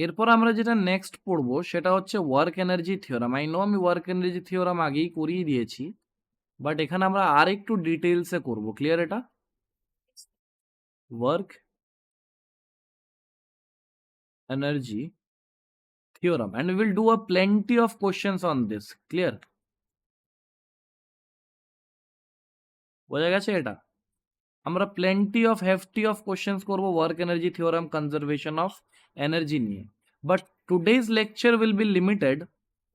এরপর আমরা যেটা নেক্সট পড়বো সেটা হচ্ছে work energy theorem. I know আমি ওয়ার্ক এনার্জি থিওরাম আগেই করিয়ে দিয়েছি, বাট এখানে আমরা আরেকটু ডিটেইলসে করব। ক্লিয়ার এটা? Work energy theorem and we will do a plenty of questions on this. Clear? বোঝা গেছে এটা? আমরা plenty of hefty of questions করব work energy theorem, conservation of energy নিয়ে, but today's lecture will be limited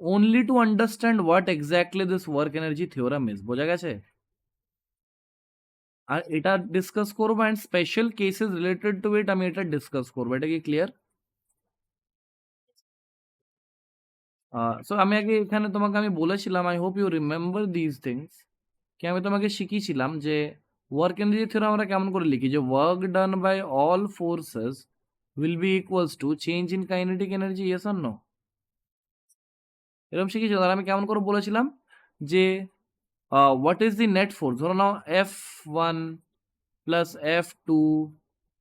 only to understand what exactly this work energy theorem is. বোঝা গেছে? আর এটা discuss করব and special cases related to it আমি এটা discuss করব। এটা কি ক্লিয়ার? সো আমি আগে এখানে তোমাকে আমি বলেছিলাম, I hope you remember this things, কি আমি তোমাকে শিখিয়েছিলাম যে ওয়ার্ক এনার্জি থিওরাম আমরা কেমন করে লিখি, যে work done by all forces will be equals to change in kinetic energy. Yes or no? এরকম শিখিয়েছিল। আর আমি কেমন করে বলেছিলাম যে what is the net force, ধরো now F1 plus F2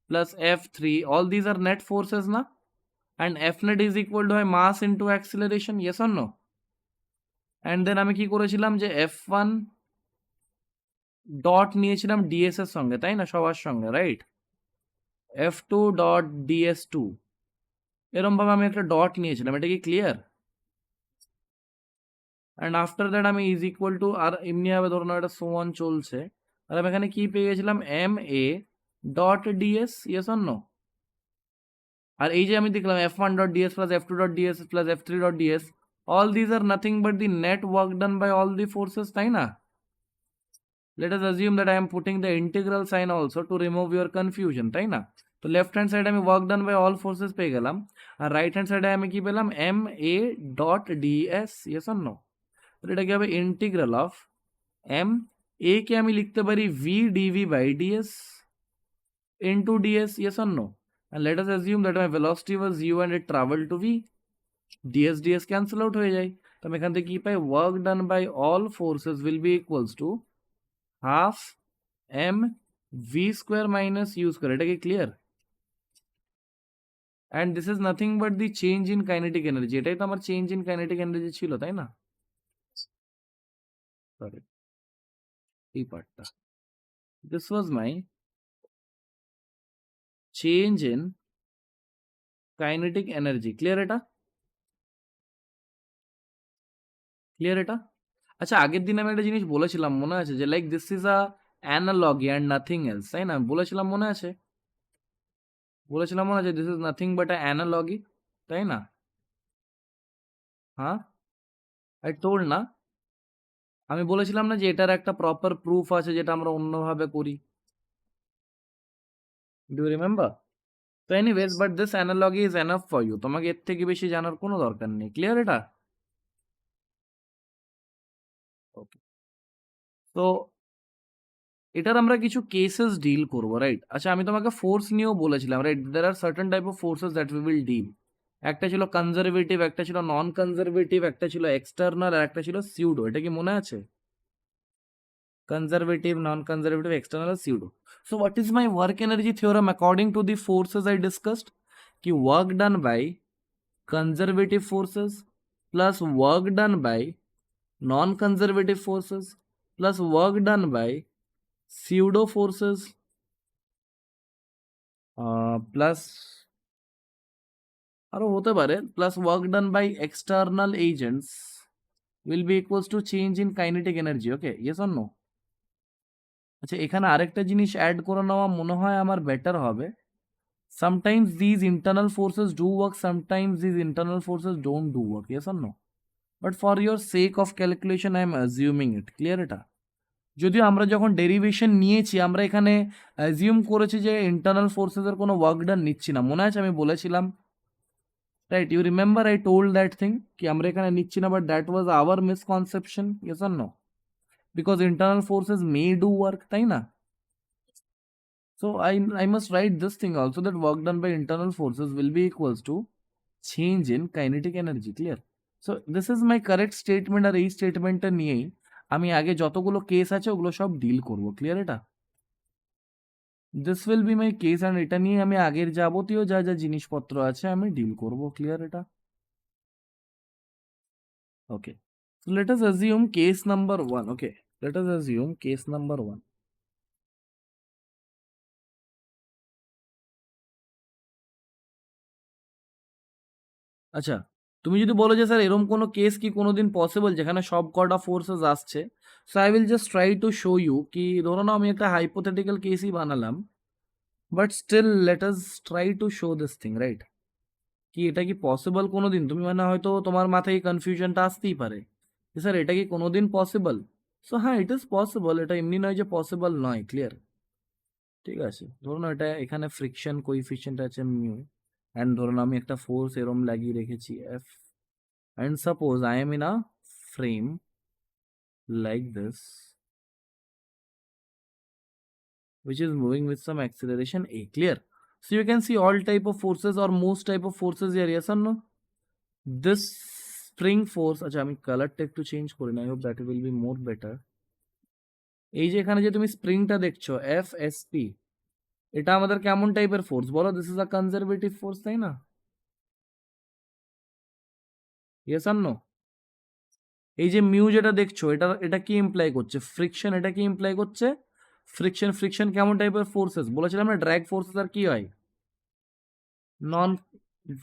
plus F3, all these are net forces না, and F net is equal to mass into acceleration. Yes or no? and then আমি কি করেছিলাম যে F1 ডট নিয়েছিলাম ds এর সঙ্গে, তাই না, সবার সঙ্গে, রাইট? F2 ডট ds2 এরকম ভাবে আমি একটা ডট নিয়েছিলাম। এটা কি ক্লিয়ার? অ্যান্ড আফটার দ্যাট আমি ইজ ইকুয়াল টু, আর এমনি ভাবে ধরুন একটা সো অন চলছে, আর আমি এখানে কি পেয়ে গেছিলাম, M A dot DS. Yes or no? আর এই যে আমি দেখলাম F1 dot DS plus F2 dot DS plus F3 dot DS, all these are nothing but the net work done by all the forces, তাই না? Let us assume that I am putting the integral sign also to remove your confusion, তাই না? তো left hand সাইডে আমি work done by all forces পেয়ে গেলাম, আর রাইট হ্যান্ড সাইডে আমি কি পেলাম, M A dot DS. Yes or no? তো এটা কি হবে, ইন্টিগ্রাল অফ এম এ কে আমি লিখতে পারি V DV by DS into DS. Yes or no? and let us assume that my velocity was u and it traveled to v, ds ds cancel out হয়ে যায়। তো আমি এখান থেকে কি পাই, work done by all forces will be equals to half m v square minus u square। এটা কি clear? and this is nothing but the change in kinetic energy। এটাই তো আমার চেঞ্জ ইন কাইনেটিক এনার্জি ছিল, তাই না? Sorry, এই পার্টটা, this was my change in kinetic energy। Clear এটা? ক্লিয়ার এটা? আচ্ছা, আগের দিন আমি একটা জিনিস বলেছিলাম, মনে আছে, যে like this is a analogy and nothing else, তাই না? বলেছিলাম, মনে আছে? বলেছিলাম মনে আছে, this is nothing but a analogy, তাই না? হ্যাঁ, আই টোল্ড না? আমি বলেছিলাম না যে এটার একটা প্রপার প্রুফ আছে যেটা আমরা অন্যভাবে করি? Do you remember? তো anyways, but this analogy is enough for you. তোমাকে এর থেকে বেশি জানার কোনো দরকার নেই। ক্লিয়ার এটা? ওকে। তো এটার আমরা কিছু কেসেস ডিল করবো, রাইট? আচ্ছা, আমি তোমাকে ফোর্স নিয়েও বলেছিলাম, right? There are certain type of forces that we will deal. একটা ছিল কনজারভেটিভ, একটা ছিল নন কনজারভেটিভ, একটা ছিল এক্সটার্নাল, আর একটা ছিল সিউডো। এটা কি মনে আছে? conservative, non-conservative, external, pseudo. So what is my work energy theorem according to the forces I discussed? कि work done by conservative forces plus work done by non-conservative forces plus work done by pseudo forces plus আরো হতে পারে plus work done by external agents will be equals to change in kinetic energy. Okay, yes or no? আচ্ছা, এখানে আরেকটা জিনিস add করে নেওয়া মনে হয় আমার বেটার হবে। Sometimes these internal forces do work, sometimes these internal forces don't do work. Yes or no? But for your sake of calculation I am assuming it. Clear এটা? যদিও আমরা যখন ডেরিভেশন নিয়েছি আমরা এখানে অ্যাজিউম করেছি যে ইন্টারনাল ফোর্সেসের কোনো ওয়ার্ক ডান নিচ্ছি না। মনে আছে আমি বলেছিলাম, right? You remember I told that thing, কি আমরা এখানে নিচ্ছি না, but that was our misconception. Yes or no? Because internal forces may do work, তাই না? So I must write this thing also, that work done by internal forces will be equals to change in kinetic energy. Clear? So this is my correct statement, আর এই স্টেটমেন্টটা নিয়েই আমি আগে যতগুলো case আছে ওগুলো সব ডিল করব। ক্লিয়ার এটা? This will be my case and এটা নিয়ে আমি আগের যাবতীয় যা যা জিনিসপত্র আছে আমি ডিল করব। ক্লিয়ার এটা? ওকে, so let us assume case number 1. Okay, let us assume case number 1. আচ্ছা, তুমি যদি বলো যে স্যার এরকম কোনো কেস কি কোনোদিন পসিবল যেখানে সব কটা ফোর্সেস আসছে, so I will just try to show you কি ধরো না আমি একটা হাইপোথেটিক্যাল কেসই বানালাম, but still let us try to show this thing, right? কি এটা কি পসিবল কোনোদিন? তুমি মানে হয়তো তোমার মাথায় কনফিউশনটা আসতেই পারে যে স্যার এটা কি কোনোদিন পসিবল? সো হ্যাঁ, ইট ইজ পসিবল, এটা এমনি নয় যে পসিবল নয়। ক্লিয়ার? ঠিক আছে, ধরুন এটা এখানে ফ্রিকশন কোইফিশিয়েন্ট আছে মিউ, অ্যান্ড ধরুন আমি একটা ফোর্স এরম লাগিয়ে রেখেছি F, and suppose I am in a frame like this which is moving with some acceleration a. Clear? So you can see all type of forces or most type of forces here, yes or no? This spring force, আচ্ছা আমি কালারটা একটু change করি না, I hope that will be more better. এই যে এখানে যে তুমি স্প্রিংটা দেখছো এফ এস পি, এটা আমাদের কেমন টাইপের ফোর্স বলো? This is a conservative force, তাই না? ইয়েস আর নো? এই যে মিউ যেটা দেখছো এটা এটা কি ইমপ্লাই করছে? ফ্রিকশন। এটা কি ইমপ্লাই করছে? ফ্রিকশন। ফ্রিকশন কেমন টাইপের ফোর্সেস বলেছিলাম না? ড্র্যাগ ফোর্সেস আর কি হয়? নন,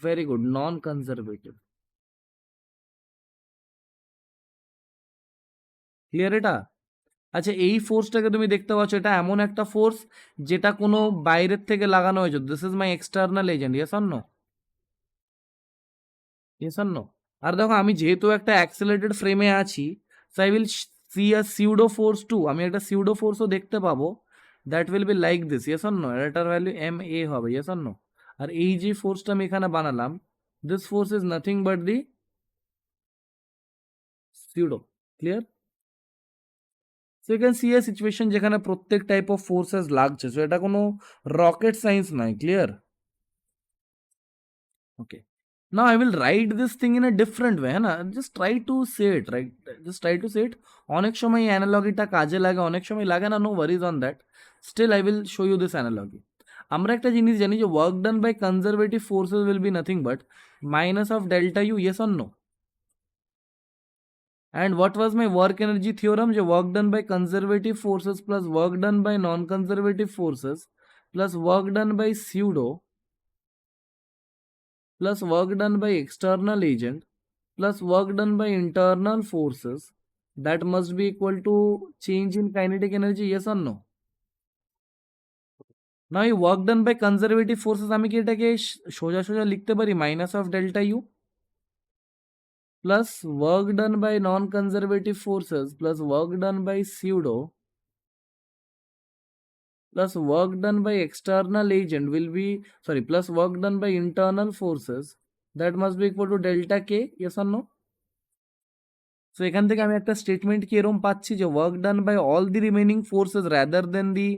ভেরি গুড, নন কনজারভেটিভ। ক্লিয়ার এটা? আচ্ছা, এই ফোর্সটাকে তুমি দেখতে পাচ্ছ, এটা এমন একটা ফোর্স যেটা কোনো বাইরের থেকে লাগানো হয়েছে। This is my external agent, yes or no? Yes or no? আর দেখো আমি যেহেতু একটা অ্যাক্সেলারেটেড ফ্রেমে আছি, so I will see a pseudo force too. আমি একটা সিউডো ফোর্সও দেখতে পাবো, that will be like this, yes or no? এটার ভ্যালু এম এ হবে, ইয়েস অর নো? আর এই যে ফোর্সটা আমি এখানে বানালাম, this force is nothing but the pseudo. Clear? So you can see a situation যেখানে প্রত্যেক টাইপ অফ ফোর্সেস লাগছে, সো এটা কোনো রকেট সায়েন্স নয়। Clear? Okay, now I will write this thing in a different way, হ্যাঁ না? just try to say it, right? just try to say it. অনেক সময় এই অ্যানালজিটা কাজে লাগে, অনেক সময় লাগে না, no worries on that. Still I will show you this analogy. আমরা একটা জিনিস জানি যে work done by conservative forces will be nothing but minus of delta u, yes or no? And what was my work energy theorem? যে work done by conservative forces plus work done by non-conservative forces plus work done by pseudo plus work done by external agent plus work done by internal forces, that must be equal to change in kinetic energy, yes or no? Now এই work done by conservative forces আমি কি এটাকে সোজা সোজা লিখতে পারি minus of delta u plus work done by non-conservative forces plus work done by pseudo plus work done by external agent will be, sorry, plus work done by internal forces, that must be equal to delta k, yes or no? So এখান থেকে আমি একটা statement কি এরকম পাচ্ছি যে work done by all the remaining forces rather than the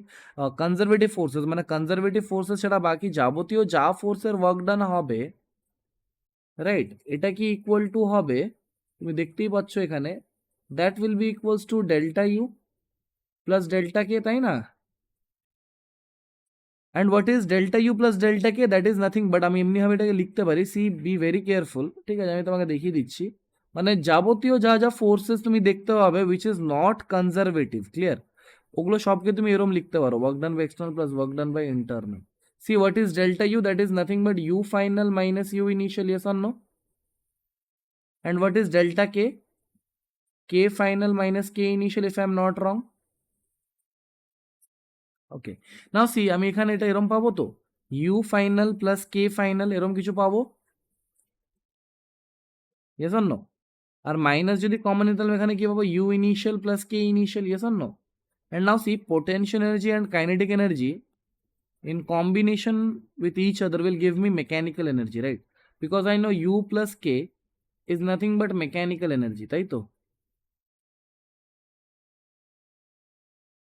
conservative forces, মানে conservative forces ছাড়া বাকি যাবতীয় যা ফোর্সের ওয়ার্ক ডান হবে, রাইট, এটা কি ইকুয়াল টু হবে, তুমি দেখতেই পাচ্ছ এখানে, that will be equals to delta U plus delta K, তাই না? And what is delta U plus delta K? That is nothing but, আমি এমনিভাবে এটাকে লিখতে পারি, সি বি ভেরি কেয়ারফুল, ঠিক আছে? আমি তোমাকে দেখিয়ে দিচ্ছি, মানে যাবতীয় যা যা ফোর্সেস তুমি দেখতে পাবে which is not conservative, clear, ওগুলো সবকে তুমি এরম লিখতে পারো, work done by external plus work done by internal. See what is delta U? That is nothing but U final minus U initial, yes or no? And what is delta K? K final minus K initial, if I am not wrong. Okay, now see আমি এখানে এটা এরম পাবো তো, U final plus K final এরম কিছু পাবো, yes or no? আর মাইনাস যদি কমন নিতে তাহলে এখানে কি পাবো? U initial plus K initial, yes or no? And now see, potential energy and kinetic energy in combination with each other will give me mechanical energy, right? Because I know u plus k is nothing but mechanical energy, তাই তো?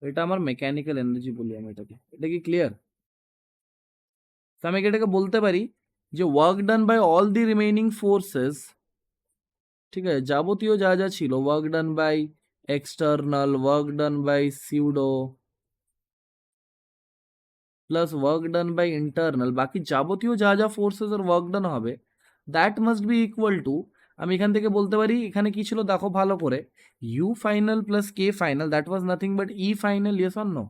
এটা আমার mechanical energy বলি আমি এটাকে, এটা কি clear? তো আমি এটাকে বলতে পারি যে work done by all the remaining forces, ঠিক আছে, যাবতীয় যা যা ছিল, work done by external, work done by pseudo, plus work done by internal, বাকি যাবতীয় যা যা ফোর্সেস এর ওয়ার্ক ডান হবে, that must be equal to, আমি এখান থেকে বলতে পারি এখানে কি ছিল দেখো ভালো করে, U final plus K final, that was nothing but E final, yes or no?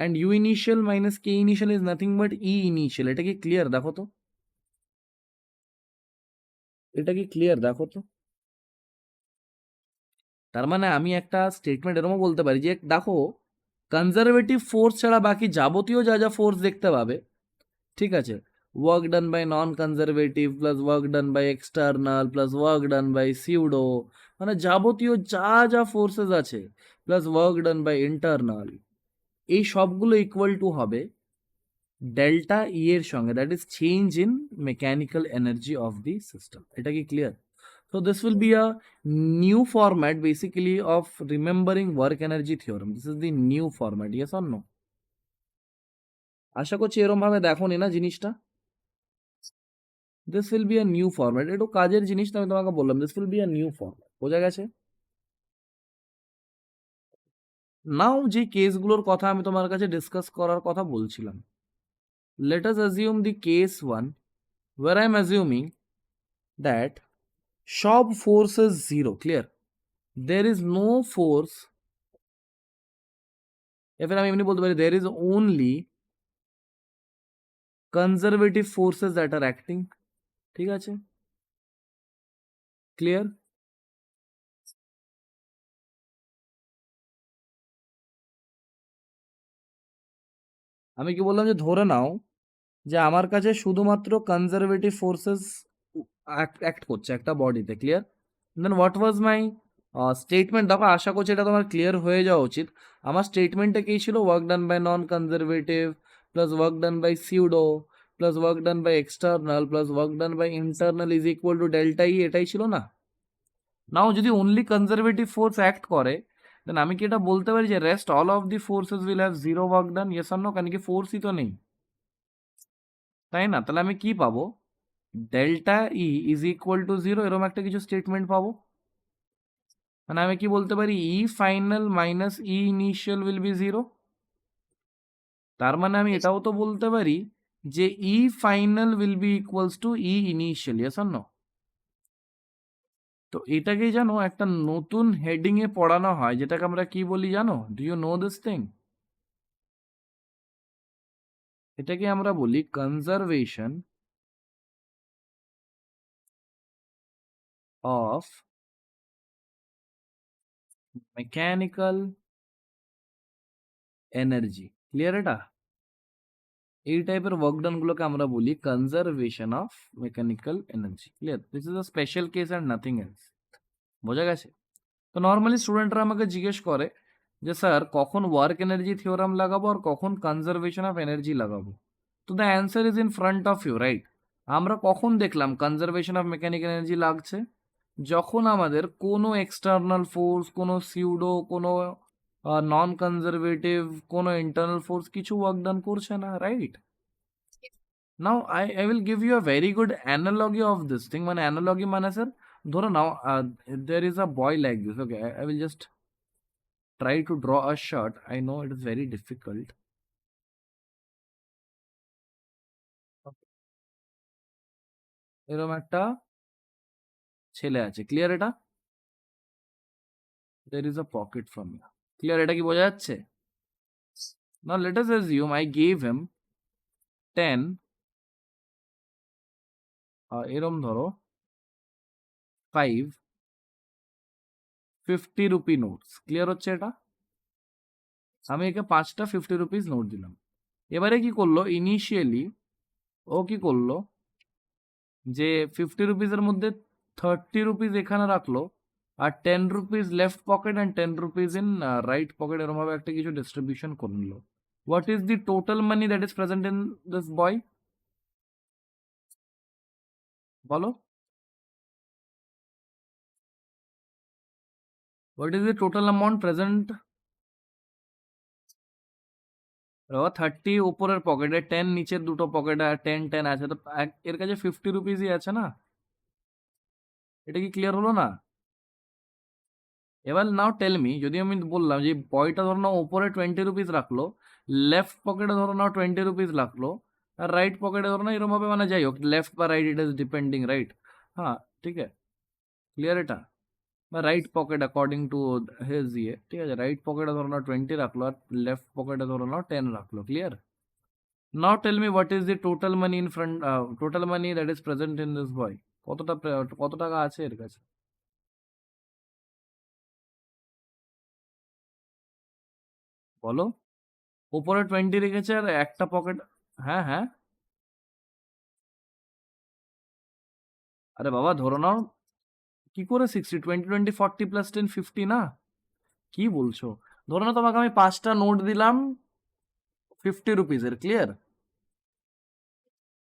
And U initial minus K initial is nothing but E initial. এটা কি ক্লিয়ার দেখো তো? এটা কি ক্লিয়ার দেখো তো? তার মানে আমি একটা স্টেটমেন্ট এরকমও বলতে পারি যে দেখো, কনজারভেটিভ ফোর্স ছাড়া বাকি যাবতীয় যা যা ফোর্স দেখতে পাবে, ঠিক আছে, work done by non conservative plus work done by external plus work done by pseudo, মানে যাবতীয় যা যা ফোর্সেস আছে plus work done by internal, এই সবগুলো ইকুয়াল টু হবে ডেল্টা ই এর সঙ্গে, that is change in mechanical energy of the system. এটা কি clear? So this will be a new format basically of remembering work energy theorem. This is the new format. Yes or no? আশা করছি এরকম ভাবে দেখোনি না জিনিসটা। This will be a new format. একটু কাজের জিনিস তো আমি তোমাকে বললাম, this will be a new format. বোঝা গেছে? নাও যে কেসগুলোর কথা আমি তোমার কাছে ডিসকাস করার কথা বলছিলাম, let us assume the case 1 where I am assuming that সব force is zero. Clear? There is no force, এবার আমি এমনি বলতে পারি there is only conservative forces that are acting. ঠিক আছে, ক্লিয়ার? আমি কি বললাম যে ধরে নাও যে আমার কাছে শুধুমাত্র কনজারভেটিভ ফোর্সেস অ্যাক্ট করছে একটা বডিতে, clear? Then what was my statement? দেখো আশা করছি এটা তোমার ক্লিয়ার হয়ে যাওয়া উচিত। আমার স্টেটমেন্টটা কি ছিল? Work done by non conservative plus work done by pseudo plus work done by external plus work done by internal is equal to delta E, এটাই ছিল না? নাও যদি অনলি কনজারভেটিভ ফোর্স অ্যাক্ট করে, দেন আমি কি এটা বলতে পারি যে rest all of the forces will have zero work done? Yes or no? কারণ কি ফোর্সই তো নেই, তাই না? তাহলে আমি কি পাবো? Delta E is equal to zero, এরকম একটা কিছু স্টেটমেন্ট পাবো। মানে আমি কি বলতে পারি? E final minus E initial will be zero. তার মানে আমি এটাও তো বলতে পারি যে E final will be equals to E initial, yes or no? তো এটাকেই জানো একটা নতুন হেডিং এ পড়ানো হয়, যেটাকে আমরা কি বলি জানো? Do you know this thing? এটাকে আমরা বলি conservation of mechanical energy. Clear? এটা এই টাইপের ওয়ার্কডাউন গুলোকে আমরা বলি conservation of mechanical energy. Clear? This is a special case and nothing else. বোঝা গেছে? তো নর্মালি স্টুডেন্টরা আমাকে জিজ্ঞেস করে যে স্যার কখন ওয়ার্ক এনার্জি থিওরাম লাগাবো আর কখন কনজারভেশন অফ এনার্জি লাগাবো? তো the answer is in front of you, right? আমরা কখন দেখলাম কনজারভেশন অফ মেকানিক্যাল এনার্জি লাগছে? যখন আমাদের কোনো এক্সটার্নাল ফোর্স, কোনো সিউডো, কোনো নন কনজারভেটিভ, কোনো ইন্টারনাল ফোর্স কিছু ওয়ার্ক ডান করছে না, right? Now I will give you a very good analogy of this thing. মানে analogy মানে স্যার ধরো নাও there is a boy like this. Okay, I will just try to draw a shot. I know it is very difficult. এরকম একটা ছেলে আছে, clear? এটা there is a pocket from here. Clear? এটা কি বোঝা যাচ্ছে? Now let us assume I gave him 10 এরম ধরো 5 50 রুপি নোটস। ক্লিয়ার হচ্ছে এটা? আমি একে 5টা 50 রুপিস নোট দিলাম। এবারে কি করলো? ইনিশিয়ালি ও কি করলো যে 50 রুপিসের মধ্যে 30 রুপিস এখানে রাখলো আর 10 rupees left pocket and 10 rupees in right pocket, এরকম ভাবে একটা কিছু ডিস্ট্রিবিউশন করে নিল। What is the total money that is present in this boy? বলো, what is the total amount present? 30 উপরের পকেটে, 10 নিচের দুটো পকেটে, আর 10 10 আছে, তো এর কাছে 50 রুপিসই আছে না? এটা কি ক্লিয়ার হলো না? এবার নাও টেল মি, যদি আমি বললাম যে বয়টা ধরো না ওপরে 20 রুপিস রাখলো, লেফট পকেটে ধরো নাও 20 রুপিস লাগলো, আর রাইট পকেটে ধরো না এরকম ভাবে, মানে যাই হোক লেফট বা right it is depending, right? হ্যাঁ, ঠিক আছে, ক্লিয়ার এটা? বা right pocket according to his ইয়ে, ঠিক আছে, রাইট পকেটে ধরো নাও 20 রাখলো আর লেফট পকেটে ধরো নাও 10 রাখলো, clear? Now tell me what is the total money in front, total money that is present in this boy. কত টাকা আছে এর কাছে? বলো। উপরে 20 রেখেছে আর একটা পকেট। হ্যাঁ হ্যাঁ। আরে বাবা ধরো নাও, কি করে 60, 20 20 40 প্লাস 10 50 না? কি বলছো? ধরো না তোমাকে আমি 5টা নোট দিলাম 50 রুপিসের, ক্লিয়ার?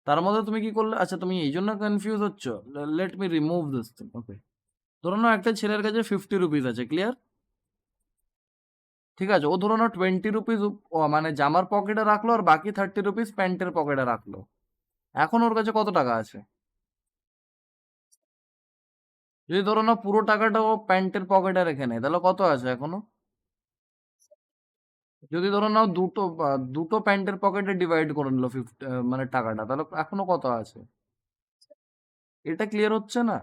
তার মধ্যে তুমি কি করলে, আচ্ছা তুমি এই জন্য কনফিউজ হচ্ছ, let me remove this thing, okay? ধরো না একটা ছেলের কাছে 50 রুপিস আছে, ক্লিয়ার? ঠিক আছে, ও ধরো না 20 রুপিস মানে জামার পকেটে রাখলো আর বাকি 30 রুপিস প্যান্টের পকেটে রাখলো। এখন ওর কাছে কত টাকা আছে? যদি ধরো না পুরো টাকাটা ও প্যান্টের পকেটে রেখে নেয়, তাহলে কত আছে এখনো? যদি ধরো নাও দুটো প্যান্টের পকেটে ডিভাইড করে নিল 50, মানে টাকাটা, তাহলে এখনো কত আছে? এটা ক্লিয়ার হচ্ছে না?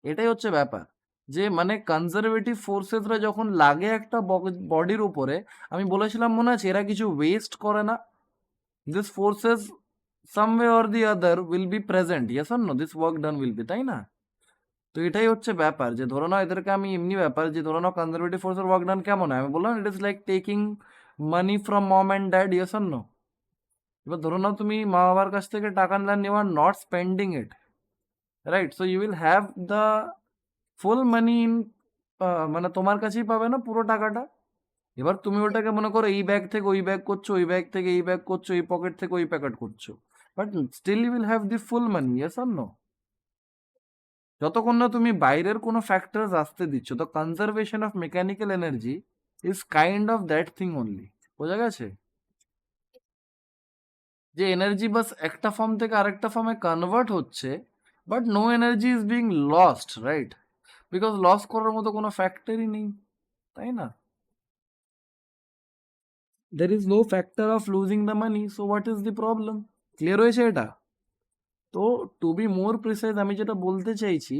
এটাই হচ্ছে ব্যাপার, যে মানে কনজারভেটিভ ফোর্সেসরা যখন লাগে একটা বডির উপরে, আমি বলেছিলাম মনে আছে এরা কিছু ওয়েস্ট করে না। This forces some way or the other will be present, yes or no, this work done will be, তাই না? তো এটাই হচ্ছে ব্যাপার, যে ধরো নাও এদেরকে আমি এমনি ব্যাপার, যে ধরো নাও কনজারভেটিভ ফোর্সের ওয়ার্ক ডান কেমন হয়, আমি বললাম it is like taking money from mom and dad, yes or no? এবার ধরো নাও তুমি মা বাবার কাছ থেকে টাকা নিলেন, you are not spending it, right? So you will have the full money in, মানে তোমার কাছেই পাবে না পুরো টাকাটা। এবার তুমি ওটাকে মনে করো এই ব্যাগ থেকে ওই ব্যাগ করছো, ওই ব্যাগ থেকে এই ব্যাগ করছো, এই পকেট থেকে ওই প্যাকেট করছো, but still you will have the full money, yes or no? যতক্ষণ না তুমি বাইরের কোনো ফ্যাক্টরস আসতে দিচ্ছ, তো conservation of mechanical energy is kind of that thing only. বোঝা গেছে? যে এনার্জি বাস একটা ফর্ম থেকে আরেকটা ফর্মে কনভার্ট হচ্ছে, but no energy is being lost, right? Because loss করার মতো কোনো ফ্যাক্টরই নেই, তাই না? There is no factor of losing the money, so what is the problem? Clear হয়েছে এটা? তো টু বি মোর প্রিসাইজ আমি যেটা বলতে চাইছি,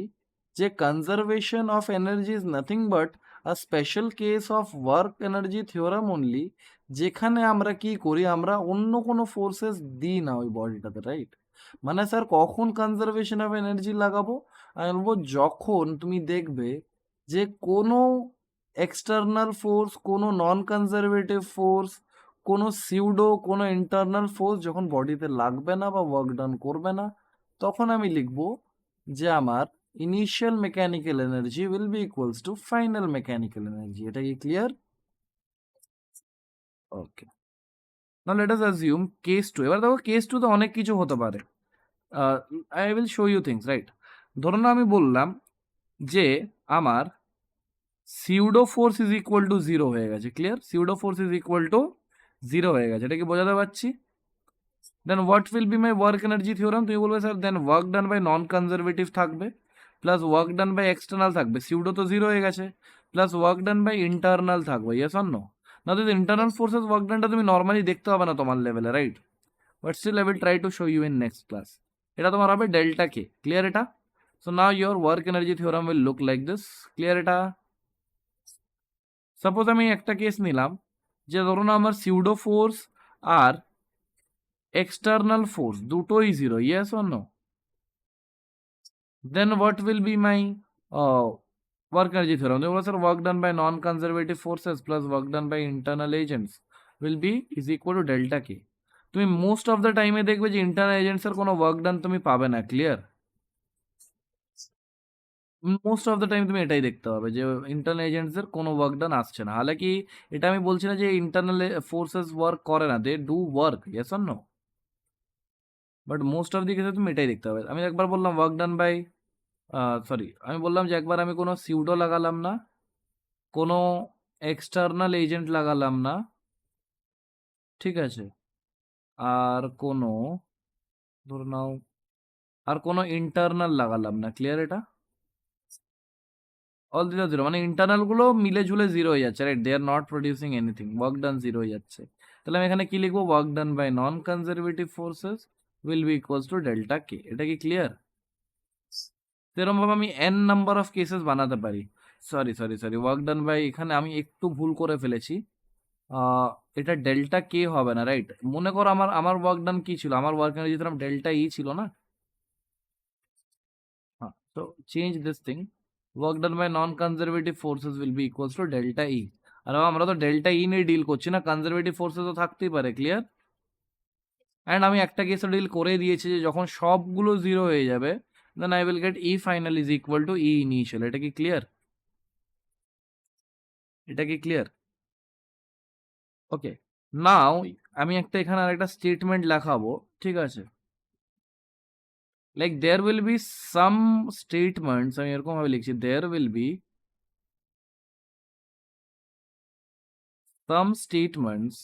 যে conservation of energy is nothing but a special case of work energy theorem only, যেখানে আমরা কি করি, আমরা অন্য কোনো ফোর্সেস দিই না ওই বডিটাতে, রাইট? মানে স্যার কখন কনজারভেশন অফ এনার্জি লাগাবো? আমি বলবো যখন তুমি দেখবে যে কোনো এক্সটার্নাল ফোর্স, কোনো নন কনজারভেটিভ ফোর্স, কোনো সিউডো, কোনো ইন্টারনাল ফোর্স যখন বডিতে লাগবে না বা ওয়ার্ক ডান করবে না, তখন আমি লিখব যে আমার initial mechanical energy will be equals two final mechanical energy. এটা কি ক্লিয়ার? ওকে, নাও লেট আস অ্যাজিউম কেস 2। এবার দেখো কেস 2 তে অনেক কিছু হতে পারে, I will show you things, right? ধরুন আমি বললাম যে আমার pseudo force is equal to 0 হয়ে গেছে, clear? Pseudo force is equal to 0 হয়ে গেছে, এটা কি বোঝাতে পারছি? Then what will be my work energy theorem? তুমি বলবে sir then work done by non conservative থাকবে, plus work done by external থাকবে, সিউডো তো 0 হয়ে গেছে, plus work done by internal থাকবে, ইয়েস অর নো? না তো ইন্টারনাল ফোর্সেস ওয়ার্ক ডানটা তুমি নর্মালি দেখতে হবে না তোমার লেভেলে, right? But still I will try to show you in next class. এটা তোমার হবে ডেল্টা কে, ক্লিয়ার এটা? So now your work energy theorem will look like this, clear এটা? সাপোজ আমি একটা কেস নিলাম, যে ধরুন আমার সিউডো ফোর্স আর এক্সটার্নাল ফোর্স দুটোই 0, yes or no? Then what will be my work energy theorem? They will say work done by non-conservative forces plus work done by internal agents will be is equal to delta K. তুমি most of the টাইমে দেখবে যে internal এজেন্টসের কোনো work done তুমি পাবে না, clear? Most of the time তুমি এটাই দেখতে পাবে যে ইন্টারনাল এজেন্টসদের কোনো ওয়ার্ক ডান আসছে না। হালাকি এটা আমি বলছি না যে ইন্টারনাল ফোর্সেস ওয়ার্ক করে না, they do work, yes or no? But most of the কেসে তুমি এটাই দেখতে পাবে। আমি একবার বললাম ওয়ার্ক ডান বাই, সরি আমি বললাম যে একবার আমি কোনো সিউডো লাগালাম না, কোনো এক্সটার্নাল এজেন্ট লাগালাম না, ঠিক আছে, আর কোনো, ধরে নাও, আর কোনো ইন্টারনাল লাগালাম না, ক্লিয়ার এটা? অল দিস আর জিরো, মানে ইন্টারনাল গুলো মিলে ঝুলে জিরো হয়ে যাচ্ছে, right? They are not producing anything, work done zero হয়ে যাচ্ছে। তাহলে আমি এখানে কি লিখবো? Work done by non conservative forces will be equals to delta K. এটা কি ক্লিয়ার? সেরকম ভাবে আমি এন নাম্বার অফ কেসেস বানাতে পারি। সরি, ওয়ার্ক ডান বাই, এখানে আমি একটু ভুল করে ফেলেছি। এটা ডেল্টা কে হবে না, রাইট? মনে করো আমার আমার ওয়ার্ক ডান কি ছিল? আমার ওয়ার্ক এনার্জি ধরলাম ডেল্টা ই ছিল না? হ্যাঁ, তো change this thing, work done by non conservative forces will be equals to delta E. আর আমরা তো ডেল্টা ই নিয়ে ডিল করছি না, কনজারভেটিভ ফোর্সেস তো থাকতেই পারে, ক্লিয়ার? অ্যান্ড আমি একটা কেসে ডিল করে দিয়েছি যে যখন সবগুলো জিরো হয়ে যাবে, then I will get E final is equal to E initial. এটা কি ক্লিয়ার? এটা কি ক্লিয়ার? ওকে, নাও আমি একটা এখানে আরেকটা স্টেটমেন্ট লেখাবো, ঠিক আছে? Like there will be some statements, আমি এরকম ভাবে লিখছি, there will be some statements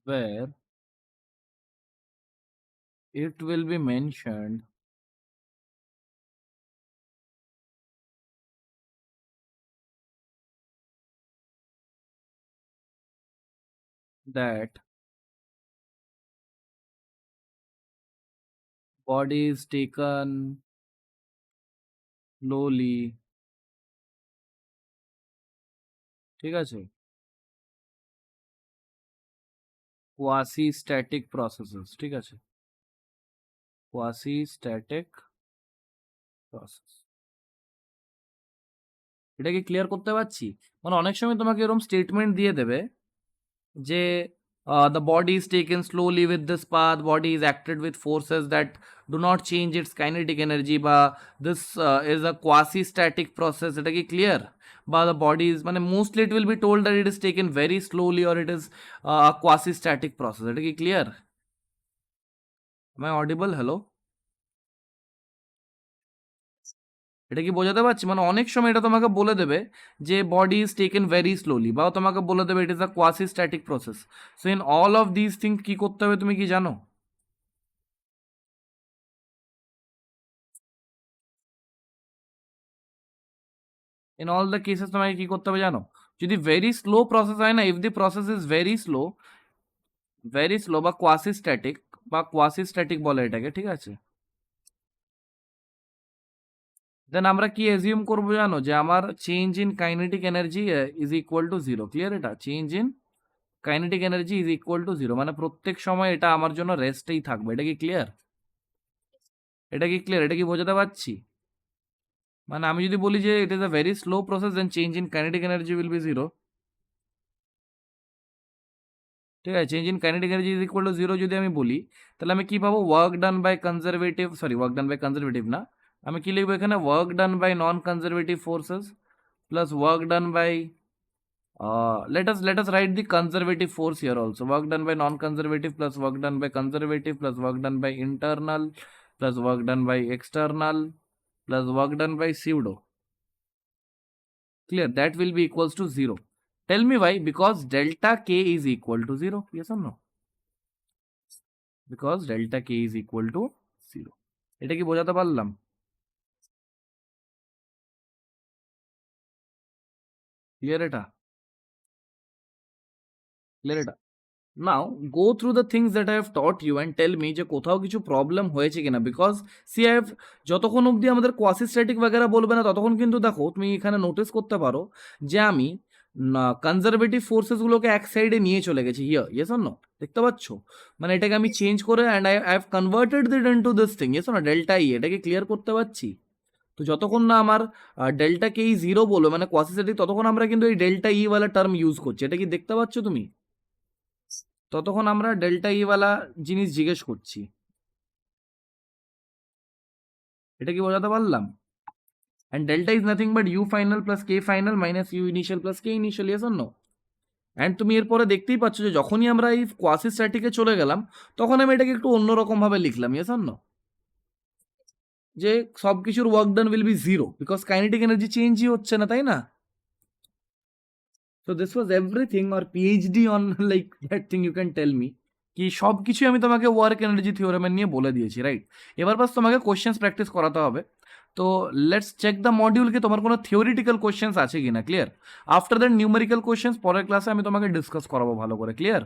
where it will be mentioned that body is taken slowly, ঠিক আছে, quasi static processes, ঠিক আছে, quasi static process। এটা কি ক্লিয়ার করতে পারছি? মানে অনেক সময় তোমাকে এরকম স্টেটমেন্ট দিয়ে দেবে যে the body is taken slowly with this path, body is acted with forces that do not change its kinetic energy, বা this is a quasi static process। এটা কি ক্লিয়ার? বা the body is, মানে mostly it will be told that it is taken very slowly or it is a quasi static process। এটা কি clear? am I audible? Hello, এটা কি বোঝাতে পারছি? মানে অনেক সময় এটা তোমাকে বলে দেবে যে body is taken very slowly, বা তোমাকে বলে দেবে ইট is a quasi static process. So in all of this things কি করতে হবে তুমি কি জানো? ইন অল দ্য কেসেস তোমাকে কি করতে হবে জানো? যদি ভেরি স্লো প্রসেস হয় না, if the process is very slow বা কোয়াসি স্ট্যাটিক বলে এটাকে, ঠিক আছে, দেন আমরা কি এজিউম করবো জানো? যে আমার change in kinetic energy is equal to zero. Clear? এটা change in kinetic energy is equal to zero, মানে প্রত্যেক সময় এটা আমার জন্য রেস্টেই থাকবে। এটা কি ক্লিয়ার? এটা কি ক্লিয়ার? এটা কি বোঝাতে পারছি? মানে আমি যদি বলি যে it is a very slow process, then change in kinetic energy will be zero, ঠিক আছে? Change in kinetic energy is equal to zero যদি আমি বলি, তাহলে আমি কি পাবো? Work done by conservative, work done by conservative না, আমি কি লিখবো এখানে? Work done by non conservative forces plus work done by let us write the conservative force here also, work done by non-conservative plus work done by conservative plus work done by internal plus work done by external plus work done by pseudo, clear? That will be equals to zero. Tell me why? Because delta k is equal to zero, yes or no? Because delta k is equal to zero। এটা কি বোঝাতে পারলাম? Clear এটা? Clear এটা? Now go through the things that I have taught you and tell me যে কোথাও কিছু problem হয়েছে কিনা। বিকজ সি আই হ্যাভ, যতক্ষণ অবধি আমাদের কোয়াসিস্ট্যাটিক বাগেরা বলবে না ততক্ষণ কিন্তু দেখো তুমি এখানে নোটিস করতে পারো যে আমি কনজারভেটিভ ফোর্সেসগুলোকে এক সাইডে নিয়ে চলে গেছি। Yes or no? দেখতে পাচ্ছ? মানে এটাকে আমি চেঞ্জ করে and I have converted that into this thing, yes or no? Delta E, এটাকে ক্লিয়ার করতে পারছি? তো যতক্ষণ না আমার ডেল্টাকে ই জিরো বলবে মানে কোয়াসিস্ট্যাটিক, ততক্ষণ আমরা কিন্তু এই ডেল্টা ই ওয়ালা টার্ম ইউজ করছি। এটা কি দেখতে পাচ্ছ তুমি? ততক্ষণ আমরা ডেল্টা ই ওয়ালা জিনিস জিজ্ঞেস করছি। এটা কি বোঝাতে পারলাম? And delta is nothing but U final plus K final minus U initial plus K initial, yes or no? And তুমি এরপরে দেখতেই পাচ্ছ যে যখনই আমরা এই কোয়াসি স্ট্যাটিকে চলে গেলাম তখন আমি এটাকে একটু অন্যরকম ভাবে লিখলাম, ইয়েস অর নো? যে সব কিছুর work done will be zero because kinetic energy চেঞ্জই হচ্ছে না, তাই না? So this was everything or PhD on like that thing, you can tell me কি সব কিছুই আমি তোমাকে ওয়ার্ক এনার্জি থিওরেমের নিয়ে বলে দিয়েছি, রাইট? এবার বাস তোমাকে কোশ্চেন্স প্র্যাকটিস করাতে হবে। তো লেটস চেক দ্য মডিউল কি তোমার কোনো থিওরিটিক্যাল কোশ্চেন্স আছে কিনা, clear? After that numerical questions পরের ক্লাসে আমি তোমাকে ডিসকাস করাবো ভালো করে, ক্লিয়ার?